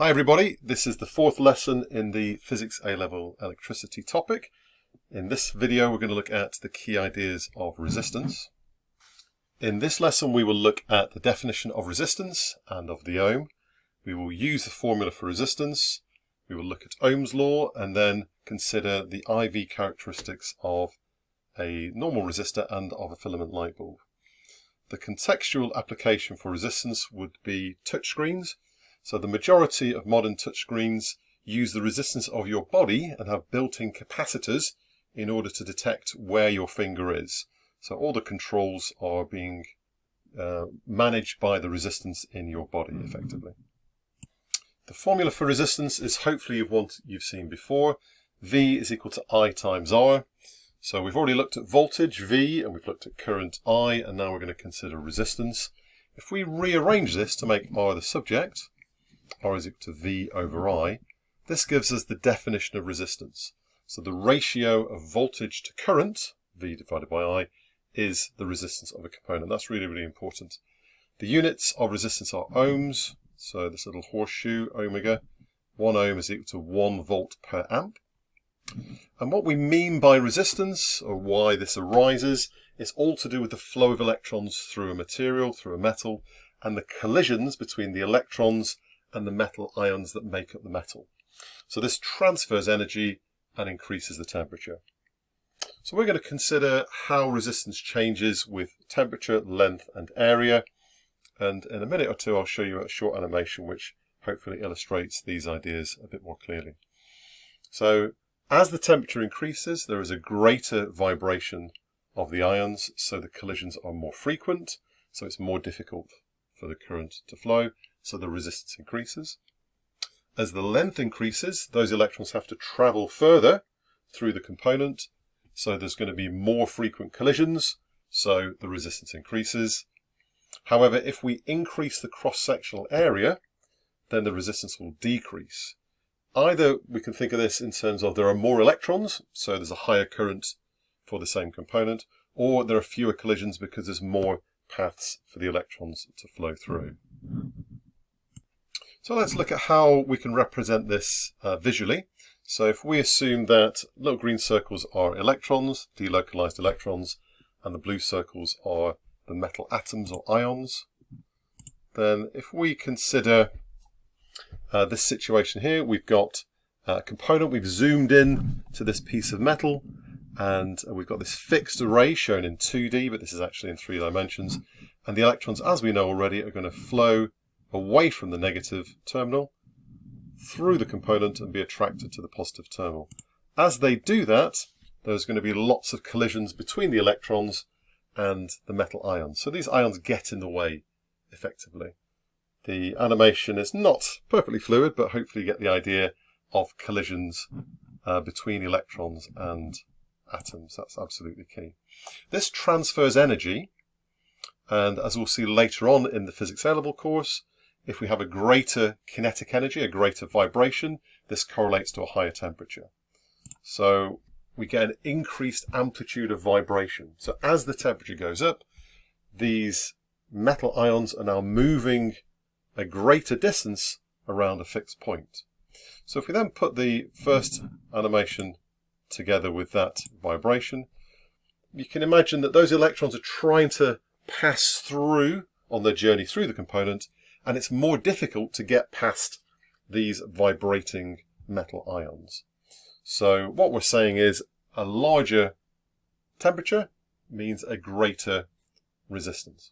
Hi everybody, this is the fourth lesson in the Physics A-Level Electricity topic. In this video we're going to look at the key ideas of resistance. In this lesson we will look at the definition of resistance and of the ohm. We will use the formula for resistance, we will look at Ohm's law and then consider the IV characteristics of a normal resistor and of a filament light bulb. The contextual application for resistance would be touchscreens. So the majority of modern touchscreens use the resistance of your body and have built-in capacitors in order to detect where your finger is. So all the controls are being managed by the resistance in your body effectively. The formula for resistance is hopefully one you've seen before. V is equal to I times R. So we've already looked at voltage, V, and we've looked at current, I, and now we're going to consider resistance. If we rearrange this to make R the subject, R is equal to V over I, this gives us the definition of resistance. So the ratio of voltage to current, V divided by I, is the resistance of a component. That's really, really important. The units of resistance are ohms, so this little horseshoe, omega. 1 ohm is equal to 1 volt per amp. And what we mean by resistance, or why this arises, is all to do with the flow of electrons through a material, through a metal, and the collisions between the electrons and the metal ions that make up the metal. So this transfers energy and increases the temperature. So we're going to consider how resistance changes with temperature, length and area. And in a minute or two I'll show you a short animation which hopefully illustrates these ideas a bit more clearly. So as the temperature increases, there is a greater vibration of the ions, so the collisions are more frequent, so it's more difficult for the current to flow, so the resistance increases. As the length increases, those electrons have to travel further through the component, so there's going to be more frequent collisions, so the resistance increases. However, if we increase the cross-sectional area, then the resistance will decrease. Either we can think of this in terms of there are more electrons, so there's a higher current for the same component, or there are fewer collisions because there's more paths for the electrons to flow through. So let's look at how we can represent this visually. So if we assume that little green circles are electrons, delocalized electrons, and the blue circles are the metal atoms or ions, then if we consider this situation here, we've got a component, we've zoomed in to this piece of metal, and we've got this fixed array shown in 2D, but this is actually in 3 dimensions, and the electrons, as we know already, are going to flow away from the negative terminal through the component and be attracted to the positive terminal. As they do that, there's going to be lots of collisions between the electrons and the metal ions. So these ions get in the way effectively. The animation is not perfectly fluid, but hopefully you get the idea of collisions between electrons and atoms. That's absolutely key. This transfers energy, and as we'll see later on in the Physics A-Level course, if we have a greater kinetic energy, a greater vibration, this correlates to a higher temperature. So we get an increased amplitude of vibration. So as the temperature goes up, these metal ions are now moving a greater distance around a fixed point. So if we then put the first animation together with that vibration, you can imagine that those electrons are trying to pass through on their journey through the component, and it's more difficult to get past these vibrating metal ions. So what we're saying is a larger temperature means a greater resistance.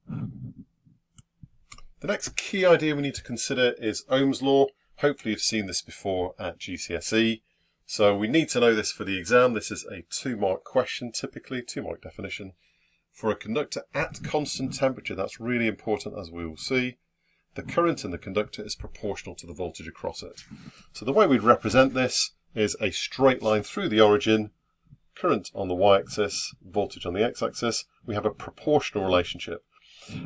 The next key idea we need to consider is Ohm's law. Hopefully you've seen this before at GCSE. So we need to know this for the exam. This is a 2-mark question, typically 2-mark definition. For a conductor at constant temperature, that's really important as we will see, the current in the conductor is proportional to the voltage across it. So the way we'd represent this is a straight line through the origin, current on the y-axis, voltage on the x-axis. We have a proportional relationship.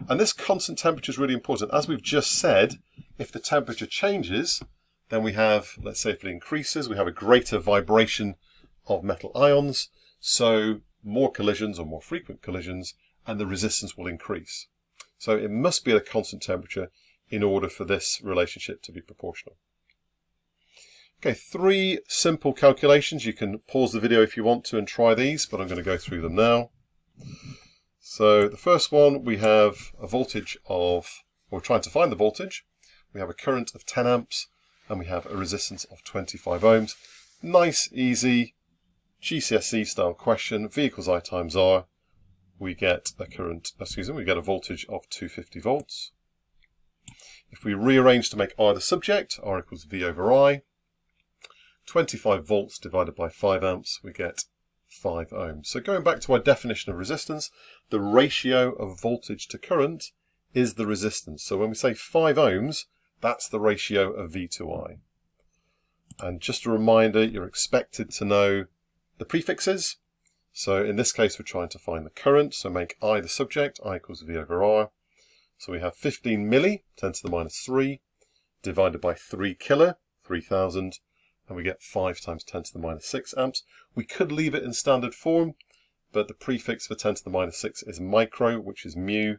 And this constant temperature is really important. As we've just said, if the temperature changes, then we have, let's say if it increases, we have a greater vibration of metal ions, so more collisions or more frequent collisions, and the resistance will increase. So it must be at a constant temperature in order for this relationship to be proportional. Okay, 3 simple calculations. You can pause the video if you want to and try these, but I'm going to go through them now. So the first one, we have a voltage of, we're trying to find the voltage. We have a current of 10 amps and we have a resistance of 25 ohms. Nice, easy GCSE style question. V equals I times R. We get a we get a voltage of 250 volts. If we rearrange to make R the subject, R equals V over I. 25 volts divided by 5 amps, we get 5 ohms. So going back to our definition of resistance, the ratio of voltage to current is the resistance. So when we say 5 ohms, that's the ratio of V to I. And just a reminder, you're expected to know the prefixes. So in this case, we're trying to find the current. So make I the subject, I equals V over R. So we have 15 milli, 10 to the minus 3, divided by 3 kilo, 3,000. And we get 5 times 10 to the minus 6 amps. We could leave it in standard form, but the prefix for 10 to the minus 6 is micro, which is mu,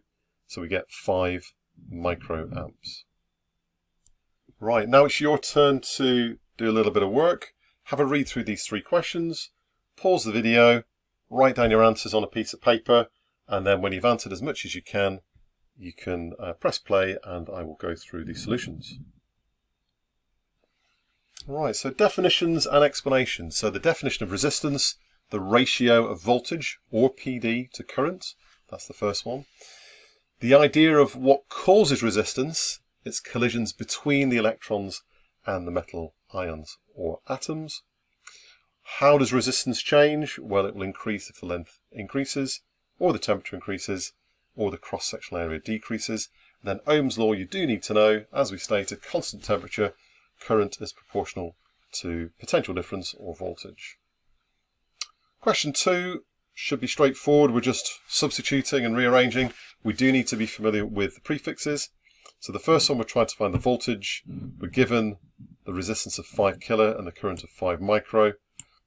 so we get 5 microamps. Right, now it's your turn to do a little bit of work. Have a read through these 3 questions, pause the video, write down your answers on a piece of paper, and then when you've answered as much as you can press play and I will go through the solutions. Right, so definitions and explanations. So the definition of resistance, the ratio of voltage, or PD, to current. That's the first one. The idea of what causes resistance, it's collisions between the electrons and the metal ions or atoms. How does resistance change? Well, it will increase if the length increases, or the temperature increases, or the cross-sectional area decreases. Then Ohm's law you do need to know, as we stated, constant temperature, current is proportional to potential difference or voltage. Question 2 should be straightforward. We're just substituting and rearranging. We do need to be familiar with the prefixes. So the first one, we're trying to find the voltage. We're given the resistance of 5 kilo and the current of 5 micro.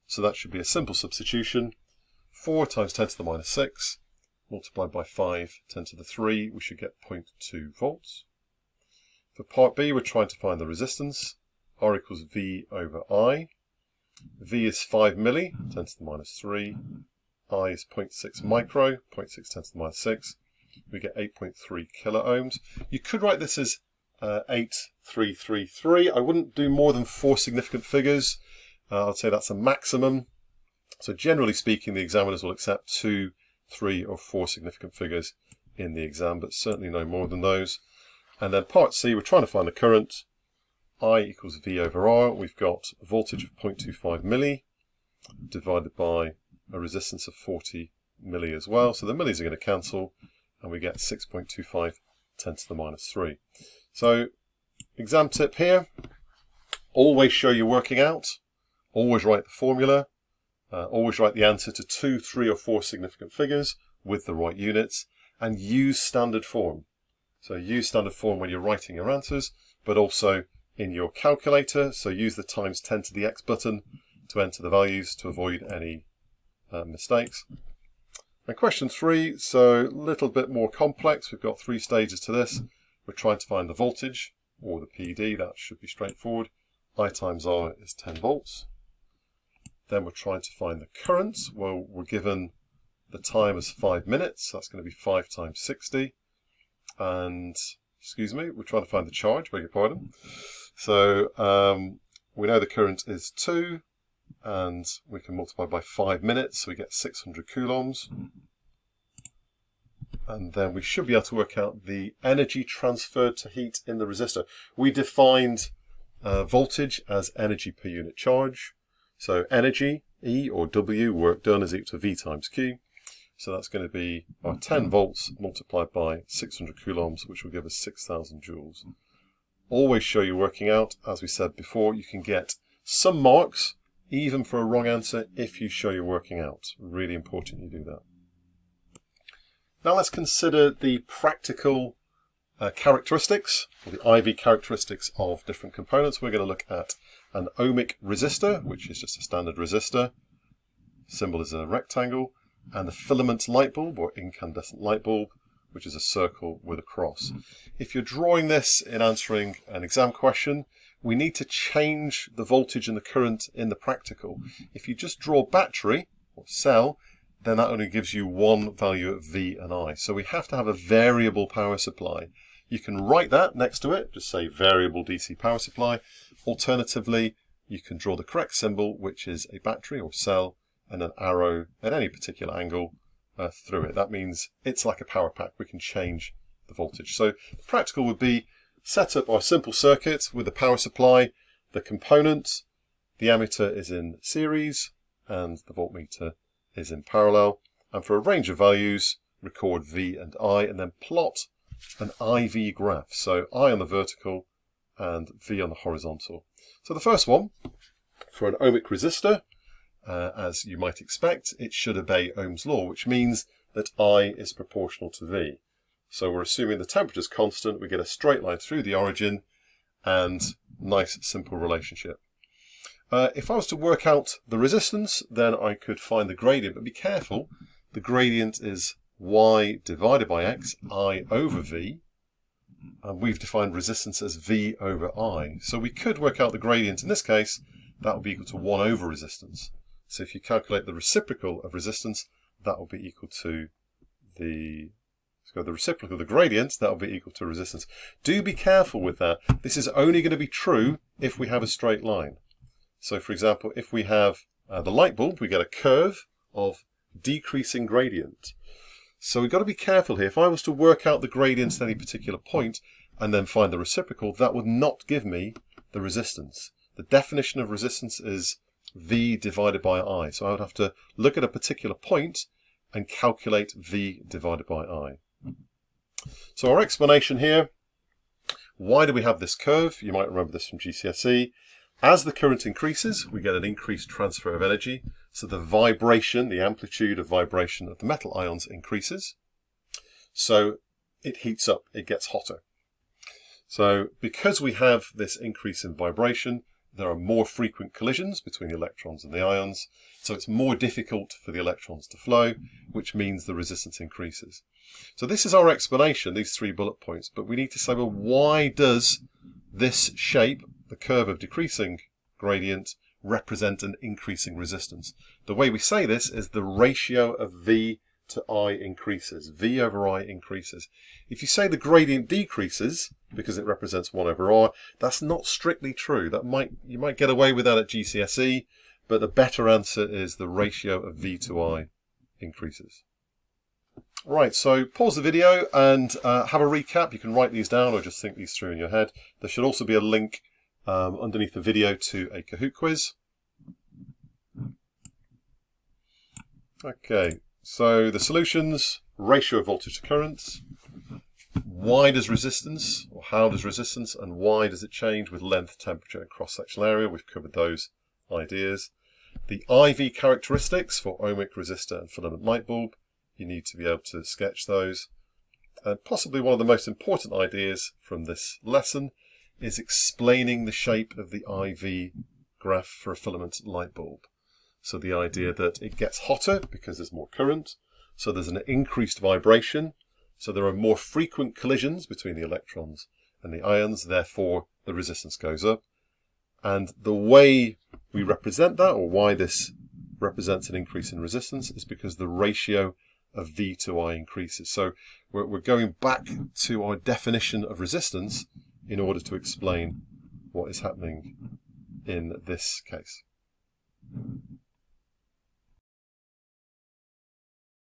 So that should be a simple substitution. 4 times 10 to the minus 6 multiplied by 5, 10 to the 3, we should get 0.2 volts. For part B, we're trying to find the resistance. R equals V over I. V is 5 milli, 10 to the minus 3. I is 0.6 micro, 0.6 10 to the minus 6. We get 8.3 kilo ohms. You could write this as 8333. I wouldn't do more than 4 significant figures. I'd say that's a maximum. So generally speaking, the examiners will accept 2, 3 or 4 significant figures in the exam, but certainly no more than those. And then part C, we're trying to find the current. I equals V over R. We've got a voltage of 0.25 milli divided by a resistance of 40 milli as well. So the millis are going to cancel and we get 6.25 10 to the minus 3. So exam tip here, always show you're working out, always write the formula, always write the answer to 2, 3 or 4 significant figures with the right units, and use standard form. So use standard form when you're writing your answers, but also in your calculator. So use the times 10 to the X button to enter the values to avoid any mistakes. And question 3, so a little bit more complex. We've got 3 stages to this. We're trying to find the voltage, or the PD. That should be straightforward. I times R is 10 volts. Then we're trying to find the current. Well, we're given the time as 5 minutes. That's going to be 5 times 60. And, excuse me, we're trying to find the charge, beg your pardon. So we know the current is 2, and we can multiply by 5 minutes, so we get 600 coulombs. And then we should be able to work out the energy transferred to heat in the resistor. We defined voltage as energy per unit charge. So energy, E or W, work done, is equal to V times Q. So that's going to be our 10 volts multiplied by 600 coulombs, which will give us 6,000 joules. Always show you're working out. As we said before, you can get some marks, even for a wrong answer, if you show you're working out. Really important you do that. Now let's consider the practical characteristics, or the IV characteristics of different components. We're going to look at an ohmic resistor, which is just a standard resistor. Symbol is a rectangle. And the filament light bulb, or incandescent light bulb, which is a circle with a cross. If you're drawing this in answering an exam question, we need to change the voltage and the current in the practical. If you just draw battery or cell, then that only gives you one value of V and I. So we have to have a variable power supply. You can write that next to it, just say variable DC power supply. Alternatively, you can draw the correct symbol, which is a battery or cell, and an arrow at any particular angle through it. That means it's like a power pack. We can change the voltage. So the practical would be set up our simple circuit with the power supply, the component, the ammeter is in series, and the voltmeter is in parallel. And for a range of values, record V and I, and then plot an IV graph. So I on the vertical and V on the horizontal. So the first one, for an ohmic resistor, as you might expect, it should obey Ohm's law, which means that I is proportional to V. So we're assuming the temperature is constant, we get a straight line through the origin, and nice simple relationship. If I was to work out the resistance, then I could find the gradient, but be careful, the gradient is Y divided by X, I over V, and we've defined resistance as V over I. So we could work out the gradient in this case, that will be equal to 1 over resistance. So if you calculate the reciprocal of resistance, that will be equal to the reciprocal of the gradient, that will be equal to resistance. Do be careful with that. This is only going to be true if we have a straight line. So for example, if we have the light bulb, we get a curve of decreasing gradient. So we've got to be careful here. If I was to work out the gradient at any particular point and then find the reciprocal, that would not give me the resistance. The definition of resistance is V divided by I. So I would have to look at a particular point and calculate V divided by I. So our explanation here, why do we have this curve? You might remember this from GCSE. As the current increases, we get an increased transfer of energy. So the vibration, the amplitude of vibration of the metal ions increases. So it heats up, it gets hotter. So because we have this increase in vibration, there are more frequent collisions between the electrons and the ions. So it's more difficult for the electrons to flow, which means the resistance increases. So this is our explanation, these 3 bullet points. But we need to say, well, why does this shape, the curve of decreasing gradient, represent an increasing resistance? The way we say this is the ratio of V to I increases. V over I increases. If you say the gradient decreases, because it represents 1 over R, that's not strictly true. You might get away with that at GCSE, but the better answer is the ratio of V to I increases. Right, so pause the video and have a recap. You can write these down or just think these through in your head. There should also be a link underneath the video to a Kahoot quiz. Okay, so the solutions, ratio of voltage to currents. Why does resistance, or how does resistance, and why does it change with length, temperature, and cross-sectional area? We've covered those ideas. The IV characteristics for ohmic resistor and filament light bulb. You need to be able to sketch those. And possibly one of the most important ideas from this lesson is explaining the shape of the IV graph for a filament light bulb. So the idea that it gets hotter because there's more current, so there's an increased vibration, so there are more frequent collisions between the electrons and the ions, therefore the resistance goes up. And the way we represent that, or why this represents an increase in resistance, is because the ratio of V to I increases. So we're going back to our definition of resistance in order to explain what is happening in this case.